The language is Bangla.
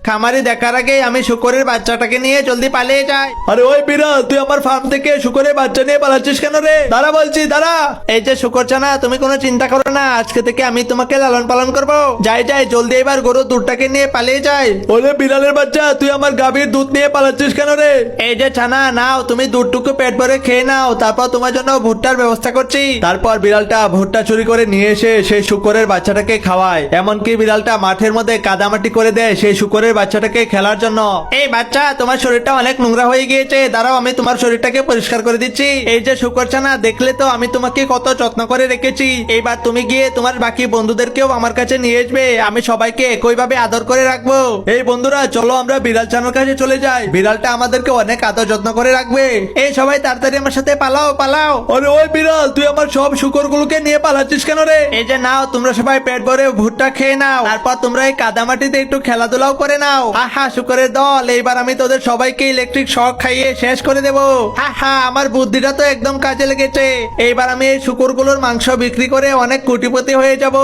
খামারি দেখার আগে আমি শুকরের বাচ্চাটাকে নিয়ে জলদি পালিয়ে যাই। আরে ওই বিড়াল, তুই আমার ফার্ম থেকে শুকরের বাচ্চা নিয়ে পালাচ্ছিস কেন রে? দাঁড়া বলছি, দাঁড়া। এই যে শুকরছানা, তুমি কোনো চিন্তা করো না, আজকে থেকে আমি তোমাকে লালন পালন করবো। যাই যাই, জলদি এবার গরুর দুধটাকে নিয়ে পালিয়ে যাই। ওরে বিড়ালের বাচ্চা, তুই আমার গাভীর দুধ নিয়ে পালাচ্ছিস কেন রে? এই যে ছানা, নাও তুমি দুধটুকু পেট ভরে খেয়ে নাও, তারপর তোমার জন্য ভুট্টার ব্যবস্থা করছি। তারপর বিড়ালটা ভুট্টা চুরি করে নিয়ে এসে সেই শুকরের বাচ্চাটাকে খাওয়ায়। এমনকি বিড়ালটা মাঠের মধ্যে কাদামাটি করে দেয় সেই শুকরের বাচ্চাটাকে খেলার জন্য। এই বাচ্চা, তোমার শরীরটা অনেক নোংরা হয়ে গিয়েছে, দাঁড়াও আমি তোমার শরীরটাকে পরিষ্কার করে দিচ্ছি। এই যে শুকরছানা, দেখলে তো আমি তোমাকে কত যত্ন করে রেখেছি। এইবার তুমি গিয়ে তোমার বাকি বন্ধুদেরকেও আমার কাছে নিয়ে আসবে, আমি সবাইকে একইভাবে আদর করে রাখবো। এই বন্ধুরা, চলো আমরা বিড়াল ছানার কাছে চলে যাই। বিড়ালটা আমাদেরকে অনেক আদর যত্ন করে রাখবে। এই সবাই তাড়াতাড়ি আমার সাথে পালাও পালাও। আরে ওই বিড়াল, তুই আমার সব শুকরগুলোকে নিয়ে পালাচ্ছিস কেন রে? এই যে নাও, তোমরা সবাই পেট ভরে ভুট্টা খেয়ে নাও, তারপর তোমরা এই কাদামাটিতে একটু খেলাধুলাও করে নাও। আহা শুকরের দল, এইবার আমি তোদের সবাইকে ইলেকট্রিক শক খাইয়ে শেষ করে দেবো। হা, আমার বুদ্ধিটা তো একদম কাজে লেগেছে। এইবার আমি এই শুকরগুলোর মাংস বিক্রি করে অনেক কোটিপতি হয়ে যাবো।